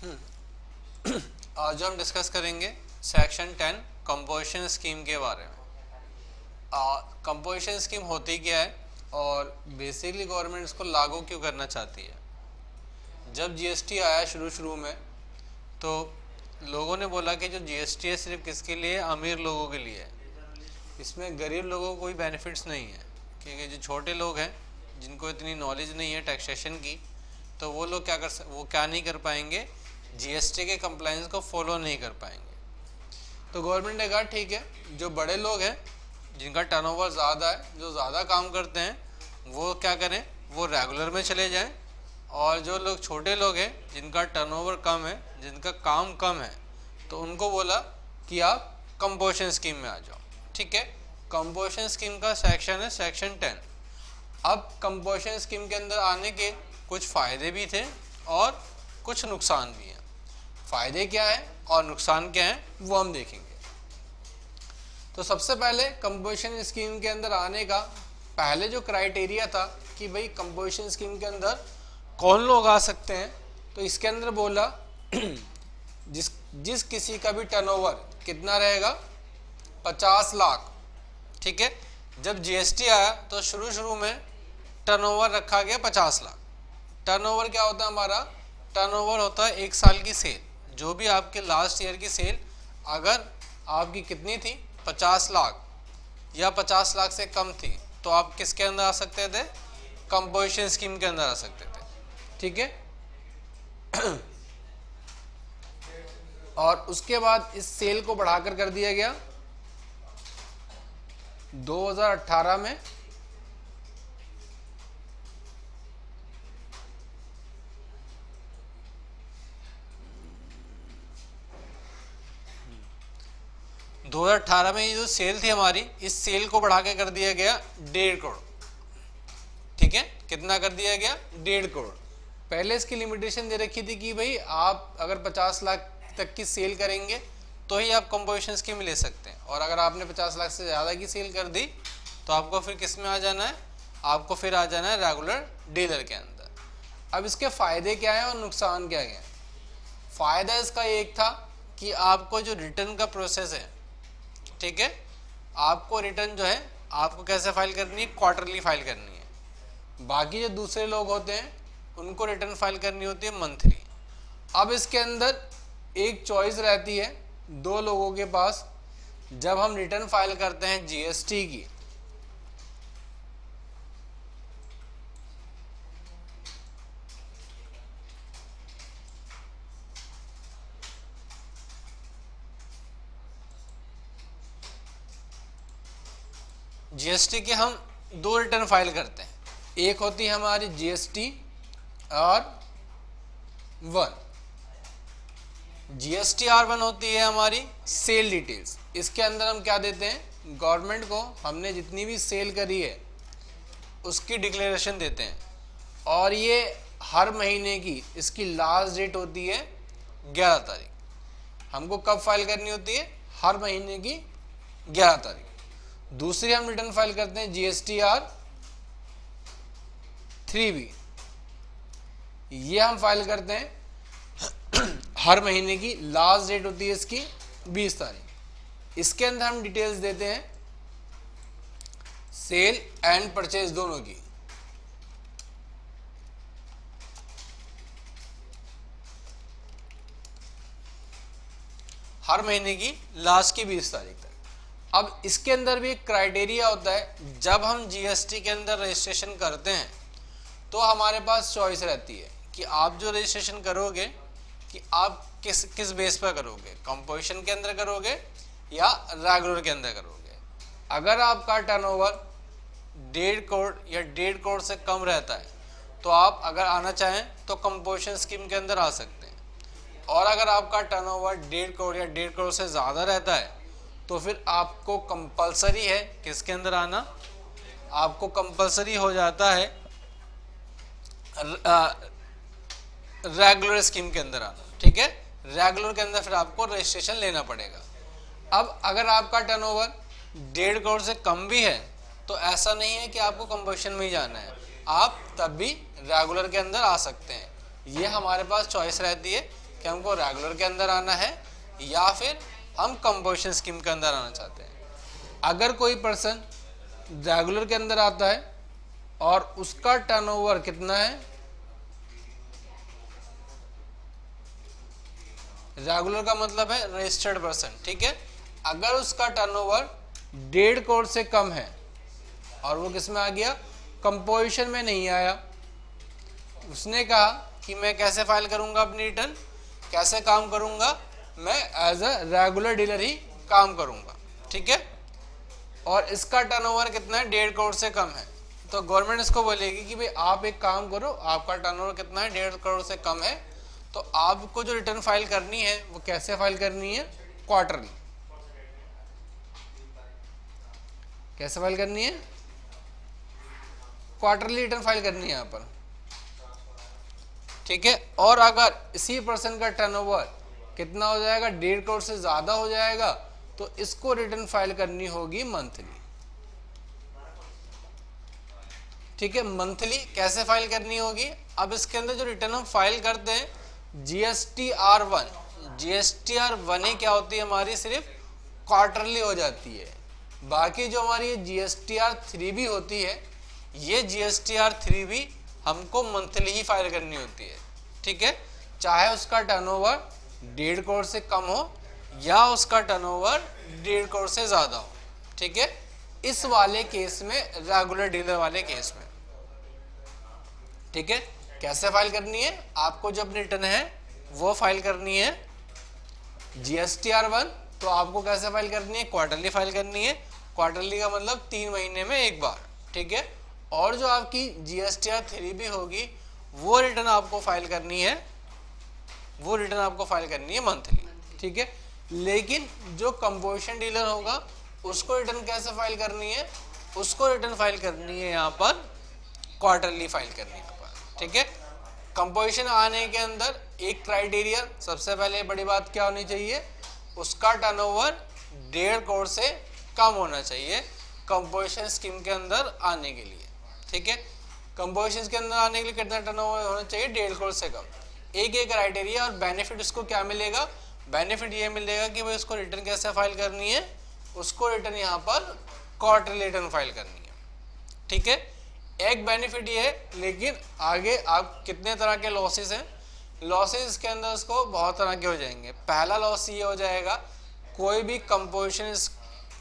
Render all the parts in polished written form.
आज हम डिस्कस करेंगे सेक्शन 10 कंपोजिशन स्कीम के बारे में। कंपोजिशन स्कीम होती क्या है और बेसिकली गवर्नमेंट इसको लागू क्यों करना चाहती है। जब जीएसटी आया शुरू में तो लोगों ने बोला कि जो जीएसटी है सिर्फ किसके लिए, अमीर लोगों के लिए है, इसमें गरीब लोगों को कोई बेनिफिट्स नहीं है, क्योंकि जो छोटे लोग हैं जिनको इतनी नॉलेज नहीं है टैक्सेशन की, तो वो लोग क्या नहीं कर पाएंगे, जीएसटी के कंप्लायंस को फॉलो नहीं कर पाएंगे। तो गवर्नमेंट ने कहा ठीक है, जो बड़े लोग हैं जिनका टर्नओवर ज़्यादा है, जो ज़्यादा काम करते हैं, वो क्या करें, वो रेगुलर में चले जाएं, और जो लोग छोटे लोग हैं जिनका टर्नओवर कम है, जिनका काम कम है, तो उनको बोला कि आप कंपोजिशन स्कीम में आ जाओ। ठीक है, कंपोजिशन स्कीम का सेक्शन है सेक्शन 10। अब कंपोजिशन स्कीम के अंदर आने के कुछ फ़ायदे भी थे और कुछ नुकसान भी हैं। फ़ायदे क्या है और नुकसान क्या है वो हम देखेंगे। तो सबसे पहले कंपोजिशन स्कीम के अंदर आने का पहले जो क्राइटेरिया था कि भाई कंपोजिशन स्कीम के अंदर कौन लोग आ सकते हैं, तो इसके अंदर बोला जिस किसी का भी टर्नओवर कितना रहेगा, 50 लाख। ठीक है, जब जीएसटी आया तो शुरू में टर्नओवर रखा गया 50 लाख। टर्नओवर क्या होता है हमारा, टर्नओवर होता है एक साल की सेल। जो भी आपके लास्ट ईयर की सेल अगर आपकी कितनी थी, 50 लाख या 50 लाख से कम थी, तो आप किसके अंदर आ सकते थे, कंपोजिशन स्कीम के अंदर आ सकते थे। ठीक है और उसके बाद इस सेल को बढ़ाकर कर दिया गया 2018 में 2018 में ये जो सेल थी हमारी, इस सेल को बढ़ा के कर दिया गया 1.5 करोड़। ठीक है, कितना कर दिया गया, 1.5 करोड़। पहले इसकी लिमिटेशन दे रखी थी कि भाई आप अगर 50 लाख तक की सेल करेंगे तो ही आप कंपोजिशन स्कीम ले सकते हैं, और अगर आपने 50 लाख से ज़्यादा की सेल कर दी तो आपको फिर किस में आ जाना है, आपको फिर आ जाना है रेगुलर डीलर के अंदर। अब इसके फ़ायदे क्या हैं और नुकसान क्या है। फ़ायदा इसका एक था कि आपको जो रिटर्न का प्रोसेस है, ठीक है, आपको रिटर्न जो है आपको कैसे फाइल करनी है, क्वार्टरली फाइल करनी है। बाकी जो दूसरे लोग होते हैं उनको रिटर्न फाइल करनी होती है मंथली। अब इसके अंदर एक चॉइस रहती है दो लोगों के पास, जब हम रिटर्न फाइल करते हैं जीएसटी की, जीएसटी के हम दो रिटर्न फाइल करते हैं। एक होती है हमारी जीएसटी R1। जीएसटी R1 होती है हमारी सेल डिटेल्स। इसके अंदर हम क्या देते हैं, गवर्नमेंट को हमने जितनी भी सेल करी है उसकी डिक्लेरेशन देते हैं, और ये हर महीने की इसकी लास्ट डेट होती है 11 तारीख। हमको कब फाइल करनी होती है, हर महीने की 11 तारीख। दूसरी हम रिटर्न फाइल करते हैं जीएसटी R3B। ये हम फाइल करते हैं हर महीने की लास्ट डेट होती है इसकी 20 तारीख। इसके अंदर हम डिटेल्स देते हैं सेल एंड परचेज दोनों की। हर महीने की लास्ट की 20 तारीख तक। अब इसके अंदर भी एक क्राइटेरिया होता है, जब हम जीएसटी के अंदर रजिस्ट्रेशन करते हैं तो हमारे पास चॉइस रहती है कि आप जो रजिस्ट्रेशन करोगे कि आप किस बेस पर करोगे, कंपोजिशन के अंदर करोगे या रेगुलर के अंदर करोगे। अगर आपका टर्नओवर 1.5 करोड़ या 1.5 करोड़ से कम रहता है तो आप अगर आना चाहें तो कंपोजिशन स्कीम के अंदर आ सकते हैं, और अगर आपका टर्नओवर 1.5 करोड़ या 1.5 करोड़ से ज़्यादा रहता है तो फिर आपको कंपलसरी है किसके अंदर आना, आपको कंपलसरी हो जाता है रेगुलर स्कीम के अंदर आना। ठीक है, रेगुलर के अंदर फिर आपको रजिस्ट्रेशन लेना पड़ेगा। अब अगर आपका टर्नओवर 1.5 करोड़ से कम भी है तो ऐसा नहीं है कि आपको कंपोजिशन में ही जाना है, आप तब भी रेगुलर के अंदर आ सकते हैं। ये हमारे पास चॉइस रहती है कि हमको रेगुलर के अंदर आना है या फिर हम कंपोजिशन स्कीम के अंदर आना चाहते हैं। अगर कोई पर्सन रेगुलर के अंदर आता है और उसका टर्नओवर कितना है, रेगुलर का मतलब है रजिस्टर्ड पर्सन, ठीक है, अगर उसका टर्नओवर 1.5 करोड़ से कम है और वो किस में आ गया, कंपोजिशन में नहीं आया, उसने कहा कि मैं कैसे फाइल करूंगा अपनी रिटर्न, कैसे काम करूंगा, मैं एज अ रेगुलर डीलर ही काम करूंगा, ठीक है, और इसका टर्नओवर कितना है, 1.5 करोड़ से कम है, तो गवर्नमेंट इसको बोलेगी कि भाई आप एक काम करो, आपका टर्नओवर कितना है, 1.5 करोड़ से कम है, तो आपको जो रिटर्न फाइल करनी है वो कैसे फाइल करनी है, क्वार्टरली। कैसे फाइल करनी है, क्वार्टरली रिटर्न फाइल करनी है यहाँ पर, ठीक है। और अगर इसी पर्सन का टर्नओवर कितना हो जाएगा, 1.5 करोड़ से ज्यादा हो जाएगा, तो इसको रिटर्न फाइल करनी होगी मंथली, ठीक है। मंथली कैसे फाइल करनी होगी, अब इसके अंदर जो रिटर्न हम फाइल करते हैं GSTR1, GSTR1 ही क्या होती है हमारी, सिर्फ क्वार्टरली हो जाती है, बाकी जो हमारी GSTR3 भी होती है, ये GSTR3 भी हमको मंथली ही फाइल करनी होती है, ठीक है, चाहे उसका टर्नओवर 1.5 करोड़ से कम हो या उसका टर्नओवर 1.5 करोड़ से ज्यादा हो, ठीक है, इस वाले केस में, रेगुलर डीलर वाले केस में, ठीक है। कैसे फाइल करनी है, आपको जो अपनी रिटर्न है वो फाइल करनी है GSTR1, तो आपको कैसे फाइल करनी है, क्वार्टरली फाइल करनी है, क्वार्टरली का मतलब 3 महीने में एक बार, ठीक है। और जो आपकी GSTR3 भी होगी वो रिटर्न आपको फाइल करनी है, वो रिटर्न आपको फाइल करनी है मंथली, ठीक है। लेकिन जो कंपोजिशन डीलर होगा उसको रिटर्न कैसे फाइल करनी है, उसको रिटर्न फाइल करनी है यहाँ पर क्वार्टरली फाइल करनी है यहाँ पर, ठीक है। कंपोजिशन आने के अंदर एक क्राइटेरिया, सबसे पहले बड़ी बात क्या होनी चाहिए, उसका टर्नओवर 1.5 करोड़ से कम होना चाहिए कंपोजिशन स्कीम के अंदर आने के लिए, ठीक है। कंपोजिशन के अंदर आने के लिए कितना टर्नओवर होना चाहिए, 1.5 करोड़ से कम, एक क्राइटेरिया। और बेनिफिट उसको क्या मिलेगा, बेनिफिट ये मिलेगा कि भाई उसको रिटर्न कैसे फाइल करनी है, उसको रिटर्न यहाँ पर क्वार्टरली रिटर्न फाइल करनी है, ठीक है, एक बेनिफिट ये है। लेकिन आगे आप कितने तरह के लॉसेस हैं, लॉसेस के अंदर उसको बहुत तरह के हो जाएंगे। पहला लॉस ये हो जाएगा, कोई भी कंपोजिशन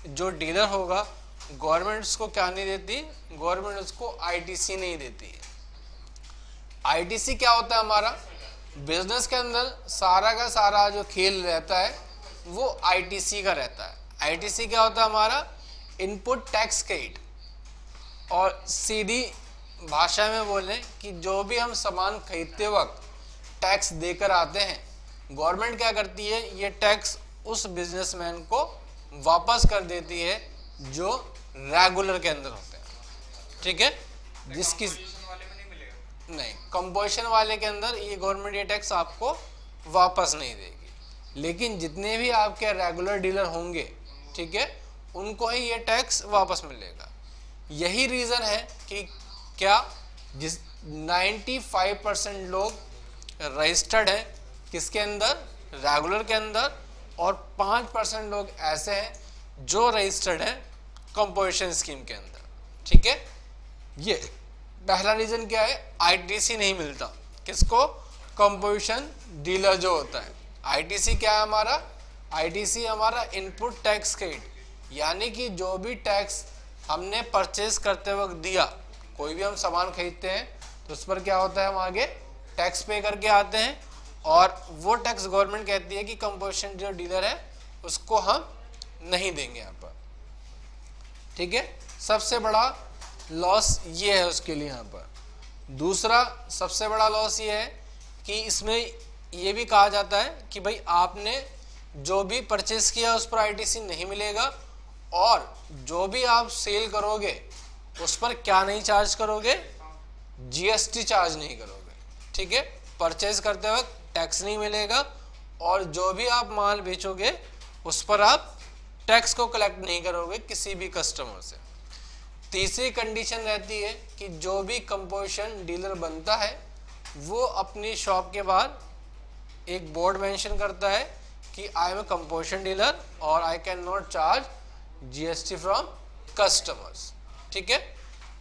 जो डीलर होगा गवर्नमेंट उसको क्या नहीं देती, गवर्नमेंट उसको ITC नहीं देती है। ITC क्या होता है, हमारा बिजनेस के अंदर सारा का सारा जो खेल रहता है वो ITC का रहता है। ITC क्या होता है, हमारा इनपुट टैक्स क्रेडिट, और सीधी भाषा में बोलें कि जो भी हम सामान खरीदते वक्त टैक्स देकर आते हैं, गवर्नमेंट क्या करती है, ये टैक्स उस बिजनेसमैन को वापस कर देती है जो रेगुलर के अंदर होते हैं, ठीक है, जिसकी नहीं, कंपोजिशन वाले के अंदर ये गवर्नमेंट ये टैक्स आपको वापस नहीं देगी। लेकिन जितने भी आपके रेगुलर डीलर होंगे, ठीक है, उनको ही ये टैक्स वापस मिलेगा। यही रीज़न है कि क्या जिस 95% लोग रजिस्टर्ड हैं किसके अंदर, रेगुलर के अंदर, और 5% लोग ऐसे हैं जो रजिस्टर्ड हैं कंपोजिशन स्कीम के अंदर, ठीक है। ये पहला रीज़न क्या है, ITC नहीं मिलता किसको, कंपोजिशन डीलर जो होता है। ITC क्या है हमारा, ITC हमारा इनपुट टैक्स क्रेडिट, यानी कि जो भी टैक्स हमने परचेज करते वक्त दिया, कोई भी हम सामान खरीदते हैं तो उस पर क्या होता है, हम आगे टैक्स पे करके आते हैं, और वो टैक्स गवर्नमेंट कहती है कि कंपोजिशन जो डीलर है उसको हम नहीं देंगे यहाँ पर, ठीक है। सबसे बड़ा लॉस ये है उसके लिए यहाँ पर। दूसरा सबसे बड़ा लॉस ये है कि इसमें ये भी कहा जाता है कि भाई आपने जो भी परचेज किया उस पर ITC नहीं मिलेगा, और जो भी आप सेल करोगे उस पर क्या नहीं चार्ज करोगे, GST चार्ज नहीं करोगे, ठीक है। परचेज करते वक्त टैक्स नहीं मिलेगा, और जो भी आप माल बेचोगे उस पर आप टैक्स को कलेक्ट नहीं करोगे किसी भी कस्टमर से। तीसरी कंडीशन रहती है कि जो भी कंपोजिशन डीलर बनता है वो अपनी शॉप के बाहर एक बोर्ड मेंशन करता है कि I am a composition dealer और I can not charge GST from customers. ठीक है,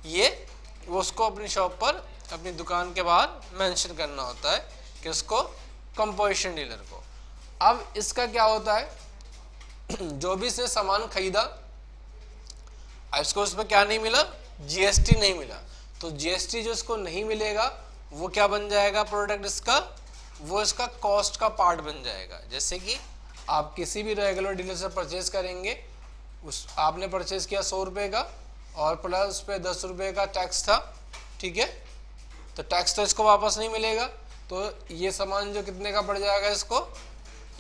ये वो उसको अपनी शॉप पर, अपनी दुकान के बाहर मेंशन करना होता है किसको, कंपोजिशन डीलर को। अब इसका क्या होता है, जो भी इसने सामान खरीदा, इसको उसमें क्या नहीं मिला, जीएसटी नहीं मिला, तो जीएसटी जो इसको नहीं मिलेगा वो क्या बन जाएगा प्रोडक्ट इसका, वो इसका कॉस्ट का पार्ट बन जाएगा। जैसे कि आप किसी भी रेगुलर डीलर से परचेज करेंगे, उस आपने परचेज किया 100 रुपये का और प्लस उस पर 10 रुपये का टैक्स था। ठीक है, तो टैक्स तो इसको वापस नहीं मिलेगा, तो ये सामान जो कितने का पड़ जाएगा इसको,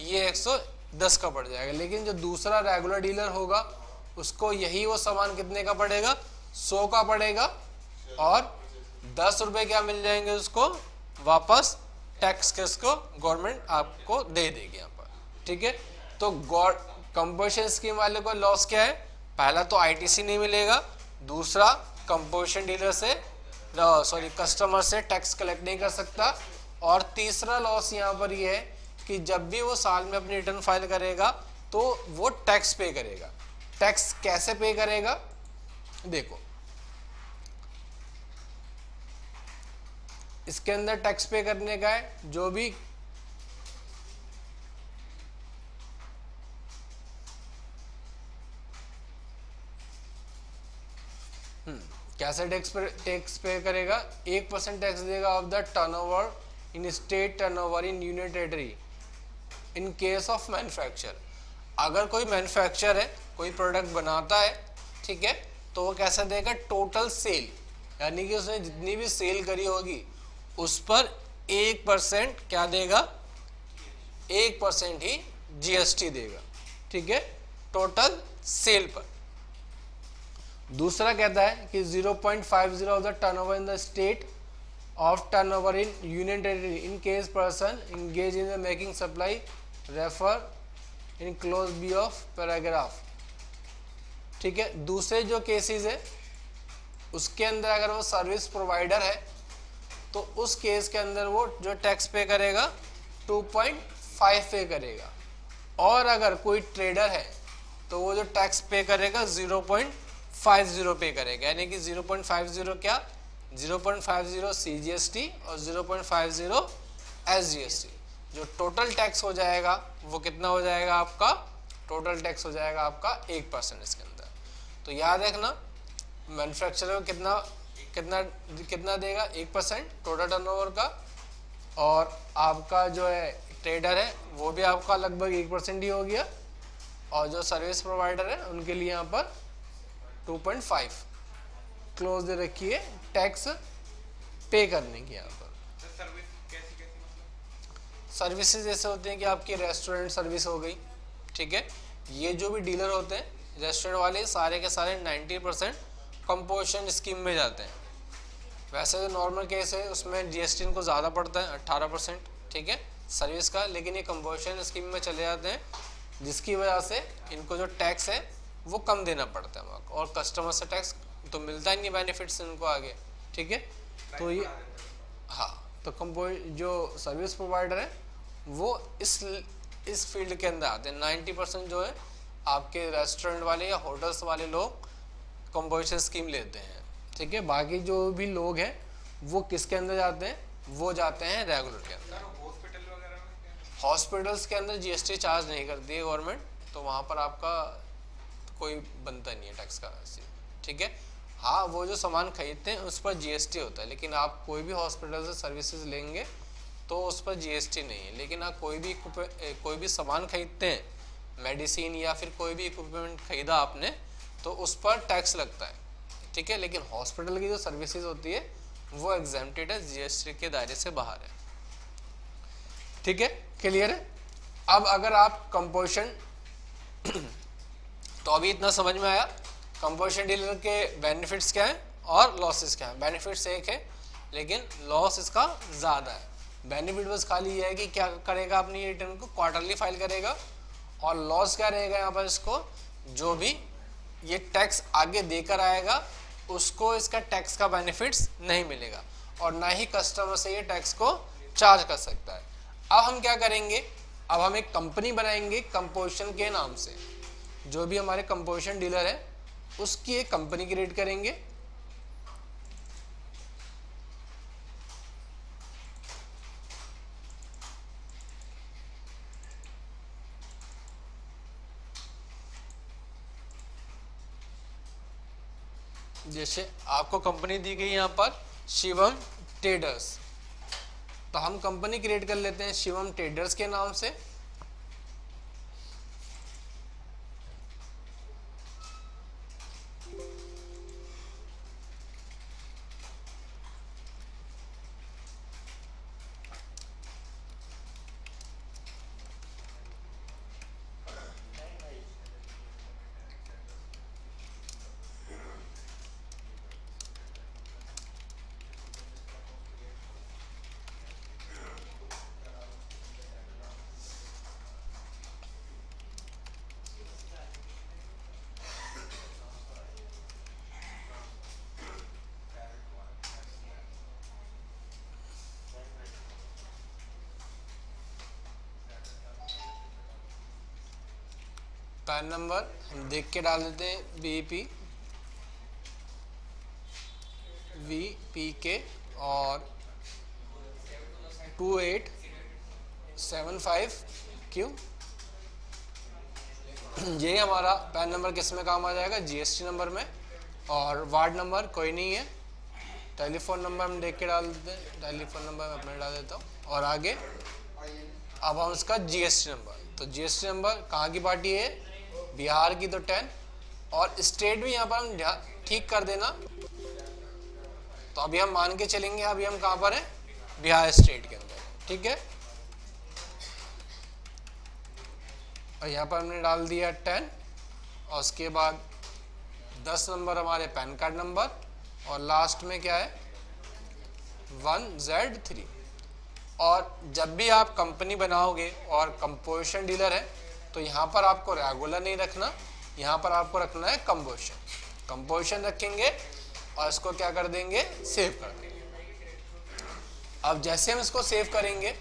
ये 110 का पड़ जाएगा। लेकिन जो दूसरा रेगुलर डीलर होगा उसको यही वो सामान कितने का पड़ेगा, 100 का पड़ेगा और 10 रुपये क्या मिल जाएंगे उसको वापस, टैक्स के उसको गवर्नमेंट आपको दे देगी यहाँ पर। ठीक है, तो कंपोजिशन स्कीम वाले को लॉस क्या है, पहला तो आईटीसी नहीं मिलेगा, दूसरा कंपोजिशन डीलर से कस्टमर से टैक्स कलेक्ट नहीं कर सकता, और तीसरा लॉस यहाँ पर ये है कि जब भी वो साल में अपनी रिटर्न फाइल करेगा तो वो टैक्स पे करेगा। टैक्स कैसे पे करेगा, देखो इसके अंदर टैक्स पे करने का है, जो भी कैसे टैक्स पे करेगा, 1% टैक्स देगा of the turnover in state, turnover in union territory in case of manufacture. अगर कोई मैन्युफैक्चर है, कोई प्रोडक्ट बनाता है, ठीक है, तो वो कैसा देगा, टोटल सेल, यानी कि उसने जितनी भी सेल करी होगी उस पर 1% क्या देगा, 1% ही जीएसटी देगा। ठीक है, टोटल सेल पर। दूसरा कहता है कि 0.50 of the turnover in the state of turnover in union territory in case person engage in the making supply refer in clause B of paragraph. ठीक है, दूसरे जो केसेस है उसके अंदर अगर वो सर्विस प्रोवाइडर है तो उस केस के अंदर वो जो टैक्स पे करेगा 2.5 पे करेगा, और अगर कोई ट्रेडर है तो वो जो टैक्स पे करेगा 0.50 पे करेगा, यानी कि 0.50 क्या, 0.50 CGST और 0.50 SGST। जो टोटल टैक्स हो जाएगा वो कितना हो जाएगा आपका, टोटल टैक्स हो जाएगा आपका 1% इसके अंदर। तो याद रखना, मैन्युफैक्चरर को कितना कितना कितना देगा, 1% टोटल टर्नओवर का, और आपका जो है ट्रेडर है वो भी आपका लगभग 1% ही हो गया, और जो सर्विस प्रोवाइडर है उनके लिए यहाँ पर 2.5 क्लोज दे रखी है टैक्स पे करने की। यहाँ पर सर्विसेज ऐसे होते हैं कि आपकी रेस्टोरेंट सर्विस हो गई। ठीक है, ये जो भी डीलर होते हैं रेस्टोरेंट वाले, सारे के सारे 90% कंपोजिशन स्कीम में जाते हैं। वैसे जो नॉर्मल केस है उसमें जीएसटी इनको ज़्यादा पड़ता है 18%, ठीक है, सर्विस का, लेकिन ये कंपोजिशन स्कीम में चले जाते हैं, जिसकी वजह से इनको जो टैक्स है वो कम देना पड़ता है वहाँ, और कस्टमर से टैक्स तो मिलता ही नहीं, बेनिफिट्स इनको आगे। ठीक है, तो ये हाँ, तो जो सर्विस प्रोवाइडर है वो इस फील्ड के अंदर आते हैं। 90% जो है आपके रेस्टोरेंट वाले या होटल्स वाले लोग कंपोजिशन स्कीम लेते हैं। ठीक है, बाकी जो भी लोग हैं वो किसके अंदर जाते हैं, वो जाते हैं रेगुलर के अंदर। हॉस्पिटल्स के अंदर जीएसटी चार्ज नहीं करती है गवर्नमेंट, तो वहाँ पर आपका कोई बनता नहीं है टैक्स का। ठीक है, हाँ, वो जो सामान खरीदते हैं उस पर जीएसटी होता है, लेकिन आप कोई भी हॉस्पिटल से सर्विसेज लेंगे तो उस पर जीएसटी नहीं है। लेकिन आप कोई भी सामान खरीदते हैं, मेडिसिन या फिर कोई भी इक्विपमेंट खरीदा आपने, तो उस पर टैक्स लगता है। ठीक है, लेकिन हॉस्पिटल की जो सर्विसेज होती है वो एग्जेम्प्टेड है, जीएसटी के दायरे से बाहर है। ठीक है, क्लियर है। अब अगर आप कंपोजिशन तो अभी इतना समझ में आया कंपोजिशन डीलर के बेनिफिट्स क्या हैं और लॉसेस क्या हैं। बेनिफिट्स एक है लेकिन लॉस इसका ज़्यादा है। बेनिफिट बस खाली ये है कि क्या करेगा, अपनी रिटर्न को क्वार्टरली फाइल करेगा, और लॉस क्या रहेगा यहाँ पर, इसको जो भी ये टैक्स आगे देकर आएगा उसको इसका टैक्स का बेनिफिट्स नहीं मिलेगा, और ना ही कस्टमर से ये टैक्स को चार्ज कर सकता है। अब हम क्या करेंगे, अब हम एक कंपनी बनाएंगे कंपोजिशन के नाम से। जो भी हमारे कंपोजिशन डीलर है उसकी एक कंपनी क्रिएट करेंगे। जैसे आपको कंपनी दी गई यहाँ पर शिवम ट्रेडर्स, तो हम कंपनी क्रिएट कर लेते हैं शिवम ट्रेडर्स के नाम से। पैन नंबर हम देख के डाल देते हैं VPK और 2875Q। ये हमारा पैन नंबर किस में काम आ जाएगा, GST नंबर में। और वार्ड नंबर कोई नहीं है। टेलीफोन नंबर हम देख के डाल देते हैं, टेलीफोन नंबर मैं अपने डाल देता हूँ। और आगे अब हम उसका GST नंबर, तो GST नंबर कहाँ की पार्टी है, बिहार की, तो 10। और स्टेट भी यहाँ पर हम ठीक कर देना। तो अभी हम मान के चलेंगे अभी हम कहाँ पर हैं, बिहार स्टेट के अंदर, ठीक है। और यहाँ पर हमने डाल दिया 10 और उसके बाद 10 नंबर हमारे पैन कार्ड नंबर और लास्ट में क्या है 1Z3। और जब भी आप कंपनी बनाओगे और कंपोजिशन डीलर है तो यहाँ पर आपको रेगुलर नहीं रखना, यहाँ पर आपको रखना है कंपोजिशन रखेंगे और इसको क्या कर देंगे, सेव कर देंगे। अब जैसे हम इसको सेव करेंगे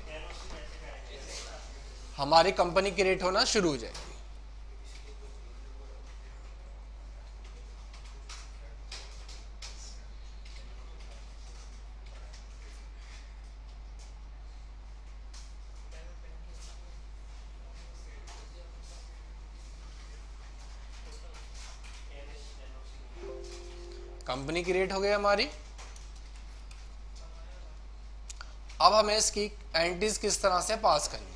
हमारी कंपनी क्रिएट होना शुरू हो जाएगी। कंपनी क्रिएट हो गई हमारी। अब हमें इसकी एंट्रीज किस तरह से पास करनी है,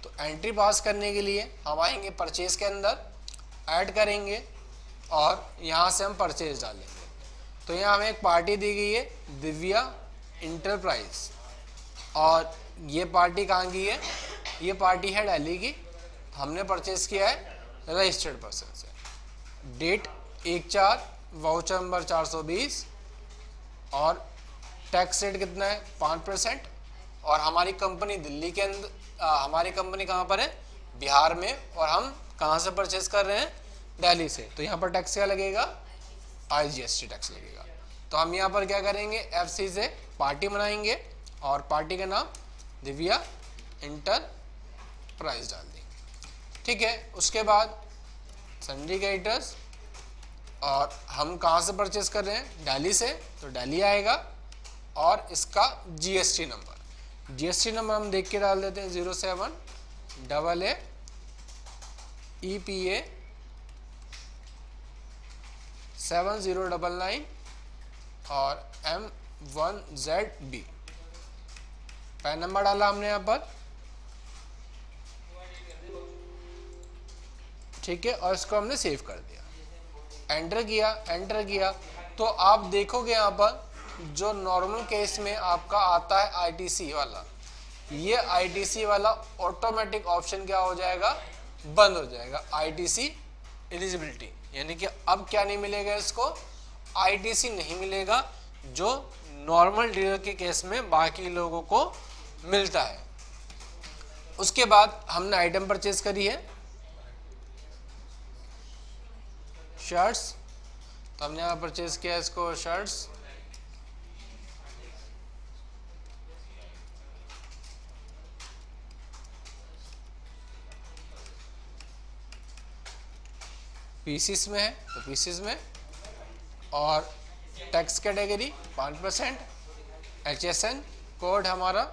तो एंट्री पास करने के लिए हम आएंगे परचेज के अंदर, ऐड करेंगे और यहाँ से हम परचेज डालेंगे। तो यहाँ हमें एक पार्टी दी गई है दिव्या इंटरप्राइज और ये पार्टी कहाँ की है, ये पार्टी है दिल्ली की। हमने परचेज किया है रजिस्टर्ड पर्सन से। डेट 1/4, वाउचर नंबर 420 और टैक्स रेट कितना है 5%। और हमारी कंपनी दिल्ली के अंदर, हमारी कंपनी कहाँ पर है, बिहार में। और हम कहाँ से परचेज कर रहे हैं, दिल्ली से। तो यहाँ पर टैक्स क्या लगेगा, IGST टैक्स लगेगा। तो हम यहाँ पर क्या करेंगे, FC से पार्टी बनाएंगे और पार्टी का नाम दिव्या इंटरप्राइज डाल देंगे, ठीक है। उसके बाद सन्ड्री क्रेडिटर्स और हम कहाँ से परचेज कर रहे हैं, दिल्ली से, तो दिल्ली आएगा। और इसका GST नंबर हम देख के डाल देते हैं 07AA EPA 7099 और M1ZB। पैन नंबर डाला हमने यहाँ पर, ठीक है। और इसको हमने सेव कर दिया, एंटर किया। तो आप देखोगे यहाँ पर जो नॉर्मल केस में आपका आता है ITC वाला, ये ITC वाला ऑटोमेटिक ऑप्शन क्या हो जाएगा, बंद हो जाएगा, ITC एलिजिबिलिटी। यानी कि अब क्या नहीं मिलेगा इसको, ITC नहीं मिलेगा, जो नॉर्मल डीलर के केस में बाकी लोगों को मिलता है। उसके बाद हमने आइटम परचेज करी है शर्ट्स, तो हमने यहाँ परचेज किया इसको शर्ट्स। पीसीस में है तो पीसीस में, और टैक्स कैटेगरी 5%, HSN कोड हमारा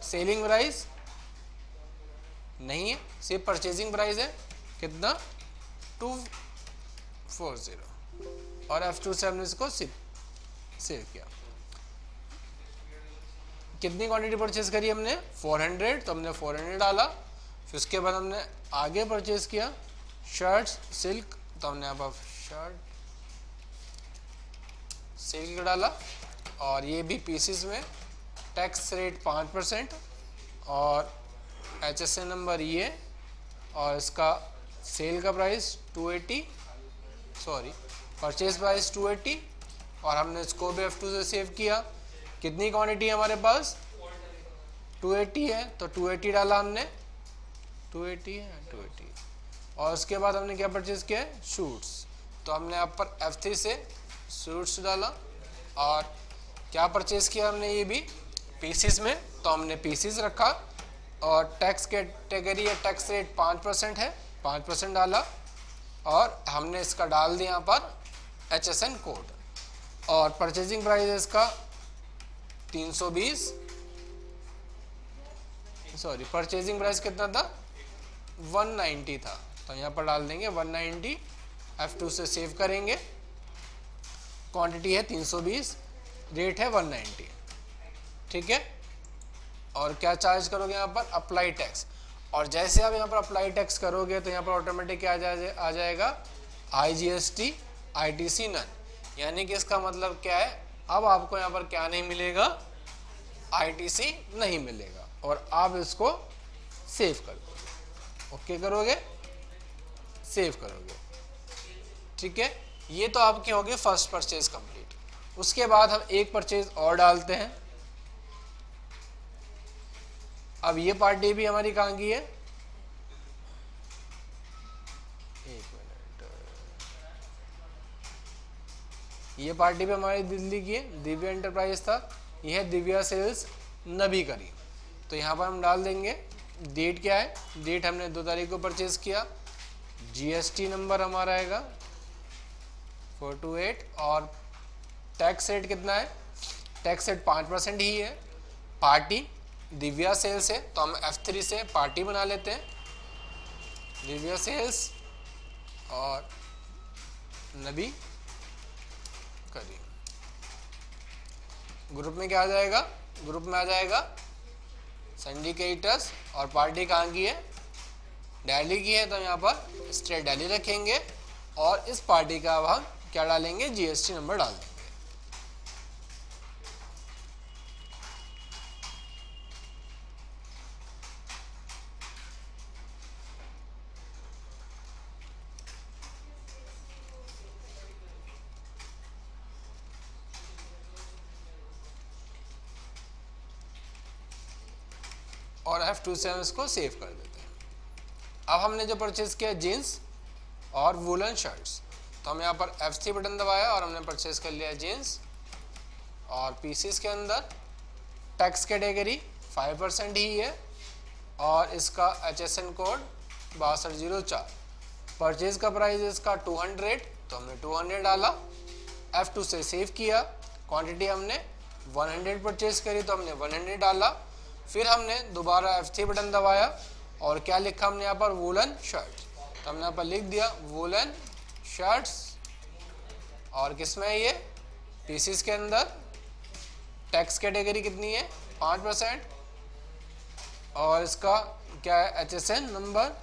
सेलिंग प्राइस नहीं है, सिर्फ परचेजिंग प्राइस है कितना 240, और F2 से हमने इसको सेव किया। कितनी क्वांटिटी परचेज करी हमने 400, तो हमने 400 डाला। फिर उसके बाद हमने आगे परचेज किया शर्ट्स सिल्क, तो हमने यहाँ पर शर्ट सिल्क डाला, और ये भी पीसेस में, टैक्स रेट 5%, और HSN नंबर ये, और इसका सेल का प्राइस 280, सॉरी परचेज प्राइस 280, और हमने इसको भी F2 से सेव किया। कितनी क्वांटिटी है हमारे पास 280 है, तो 280 डाला हमने, 280 है 280, और उसके बाद हमने क्या परचेज किया है शूट्स, तो हमने यहाँ पर F3 से शूट्स डाला, और क्या परचेज किया हमने ये भी पीसीस में, तो हमने पीसीस रखा, और टैक्स कैटेगरी या टैक्स रेट 5% है, 5% डाला, और हमने इसका डाल दिया यहाँ पर HSN कोड, और परचेजिंग प्राइस इसका 320, सॉरी परचेजिंग प्राइस कितना था 190 था, तो यहाँ पर डाल देंगे 190, F2 से सेव करेंगे, क्वांटिटी है 320, रेट है 190, ठीक है। और क्या चार्ज करोगे यहाँ पर अप्लाई टैक्स, और जैसे आप यहाँ पर अप्लाई टैक्स करोगे तो यहाँ पर ऑटोमेटिक क्या आ जाएगा IGST ITC नन, यानी कि इसका मतलब क्या है, अब आपको यहाँ पर क्या नहीं मिलेगा ITC नहीं मिलेगा, और आप इसको सेव कर दोगे, ओके करोगे, सेव करोगे, ठीक है। ये तो आपके हो गए फर्स्ट परचेज कंप्लीट। उसके बाद हम एक परचेज और डालते हैं। अब ये पार्टी भी हमारी कहाँ की है, एक मिनट, ये पार्टी भी हमारी दिल्ली की है, दिव्या एंटरप्राइज था, यह है दिव्या सेल्स नबी करी, तो यहाँ पर हम डाल देंगे डेट क्या है, डेट हमने 2 तारीख को परचेज किया, GST नंबर हमारा आएगा 428, और टैक्स रेट कितना है, टैक्स रेट 5% ही है, पार्टी दिव्या सेल्स है, तो हम F3 से पार्टी बना लेते हैं, दिव्या सेल्स और नबी करी। ग्रुप में क्या आ जाएगा, ग्रुप में आ जाएगा सिंडिकेटर्स, और पार्टी कहाँ की है दिल्ली की है, तो यहाँ पर स्टेट दिल्ली रखेंगे, और इस पार्टी का अब हम क्या डालेंगे GST नंबर डाल देंगे। और F2 से हम इसको सेव कर देते हैं। अब हमने जो परचेज किया जीन्स और वूलन शर्ट्स, तो हम यहाँ पर F3 बटन दबाया और हमने परचेज कर लिया जीन्स, और पीसेस के अंदर टैक्स कैटेगरी 5% ही है, और इसका HSN कोड 6204, परचेज का प्राइस इसका 200, तो हमने 200 डाला, F2 से सेव किया, क्वांटिटी हमने 100 परचेज करी, तो हमने 100 डाला, फिर हमने दोबारा F3 बटन दबाया, और क्या लिखा हमने यहाँ पर वूलन शर्ट, तो हमने यहाँ पर लिख दिया वूलन शर्ट्स, और किस में है ये पीसेस के अंदर, टैक्स कैटेगरी कितनी है 5%, और इसका क्या है HSN नंबर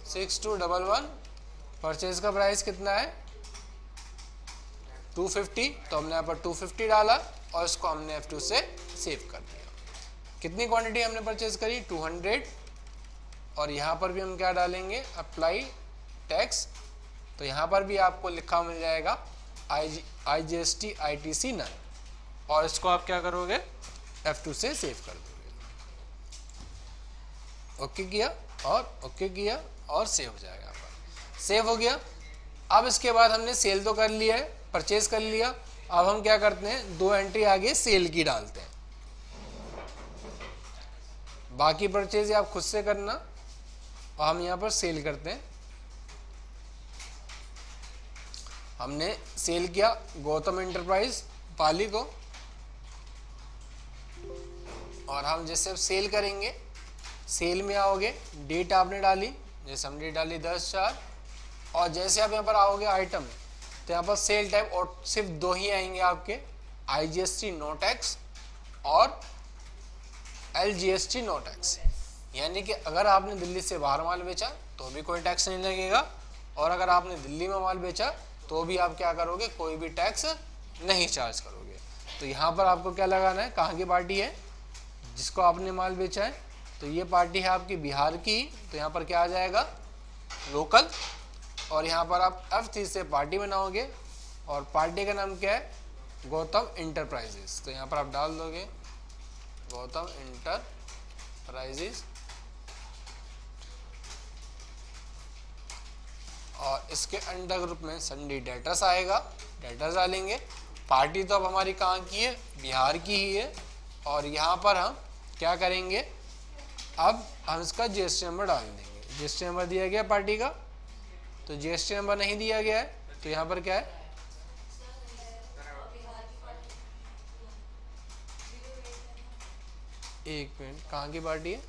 6211, परचेज का प्राइस कितना है 250, तो हमने यहाँ पर 250 डाला, और इसको हमने F2 से सेव कर दिया। कितनी क्वांटिटी हमने परचेज करी 200, और यहाँ पर भी हम क्या डालेंगे अप्लाई टैक्स, तो यहाँ पर भी आपको लिखा मिल जाएगा IGST ITC नन, और इसको आप क्या करोगे F2 से सेव कर दोगे, ओके किया और ओके किया और सेव हो जाएगा, यहाँ पर सेव हो गया। अब इसके बाद हमने सेल तो कर लिया है, परचेज कर लिया, अब हम क्या करते हैं 2 एंट्री आगे सेल की डालते हैं, बाकी परचेज आप खुद से करना, और हम यहाँ पर सेल करते हैं हमने सेल किया गौतम एंटरप्राइज पाली को, और हम जैसे अब सेल करेंगे, सेल में आओगे, डेट आपने डाली, जैसे हमने डेट डाली 10/4, और जैसे आप यहाँ पर आओगे आइटम, तो यहाँ पर सेल टाइप और सिर्फ दो ही आएंगे आपके, IGST नो टैक्स और LGST नो टैक्स। यानी कि अगर आपने दिल्ली से बाहर माल बेचा तो भी कोई टैक्स नहीं लगेगा, और अगर आपने दिल्ली में माल बेचा तो भी आप क्या करोगे, कोई भी टैक्स नहीं चार्ज करोगे। तो यहाँ पर आपको क्या लगाना है, कहाँ की पार्टी है, जिसको आपने माल बेचा है, तो ये पार्टी है आपकी बिहार की, तो यहाँ पर क्या आ जाएगा, लोकल, और यहाँ पर आप F3 से पार्टी बनाओगे, और पार्टी का नाम क्या है, गौतम इंटरप्राइजेस। तो यहाँ पर आप डाल दोगे गौतम इंटरप्राइजेस, और इसके अंडर ग्रुप में संडी डेटर्स आएगा, डेटर्स डालेंगे। पार्टी तो अब हमारी कहाँ की है, बिहार की ही है, और यहाँ पर हम क्या करेंगे, अब हम इसका GST नंबर डाल देंगे। GST नंबर दिया गया पार्टी का, तो GST नंबर नहीं दिया गया है, तो यहाँ पर क्या है, एक मिनट, कहाँ की पार्टी है,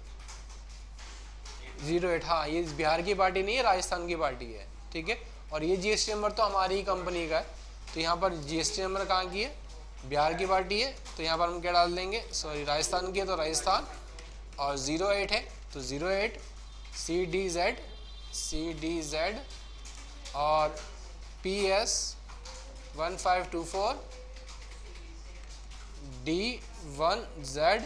08, हाँ ये बिहार की पार्टी नहीं है, राजस्थान की पार्टी है, ठीक है। और ये GST नंबर तो हमारी ही कंपनी का है, तो यहाँ पर GST नंबर कहाँ की है, बिहार की पार्टी है, तो यहाँ पर हम क्या डाल देंगे, सॉरी राजस्थान की है तो राजस्थान, और 08 है तो 08 CDZ और PS 1524 D1Z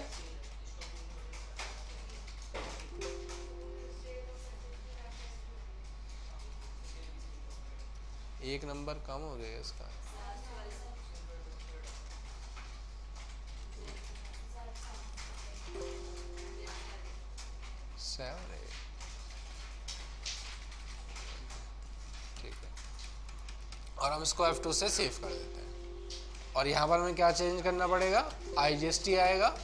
एक नंबर कम हो गया इसका, ठीक है, और हम इसको F2 से सेव कर देते हैं। और यहाँ पर हमें क्या चेंज करना पड़ेगा, IGST आएगा,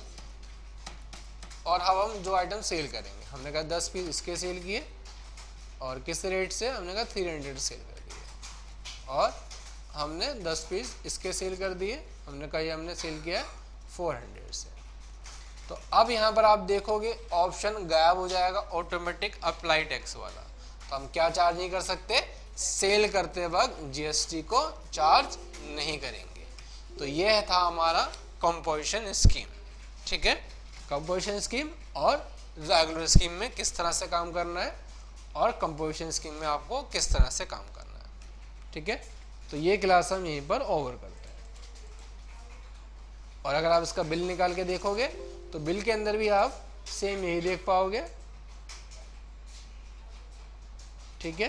और अब हम जो आइटम सेल करेंगे, हमने कहा 10 पीस इसके सेल किए, और किस रेट से, हमने कहा 300 सेल कर दिए, और हमने 10 पीस इसके सेल कर दिए, हमने कहा ये हमने सेल किया 400 से। तो अब यहाँ पर आप देखोगे ऑप्शन गायब हो जाएगा, ऑटोमेटिक अप्लाई टैक्स वाला। तो हम क्या चार्ज नहीं कर सकते, सेल करते वक्त GST को चार्ज नहीं करेंगे। तो यह था हमारा कंपोजिशन स्कीम, ठीक है। कंपोजिशन स्कीम और रेगुलर स्कीम में किस तरह से काम करना है, और कंपोजिशन स्कीम में आपको किस तरह से काम करना है, ठीक है। तो ये क्लास हम यहीं पर ओवर करते हैं। और अगर आप इसका बिल निकाल के देखोगे तो बिल के अंदर भी आप सेम यही देख पाओगे, ठीक है।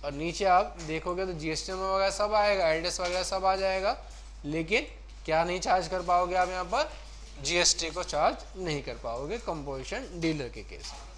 और नीचे आप देखोगे तो GST नंबर वगैरह सब आएगा, एड्रेस वगैरह सब आ जाएगा, लेकिन क्या नहीं चार्ज कर पाओगे आप, यहाँ पर GST को चार्ज नहीं कर पाओगे कंपोजिशन डीलर के केस में।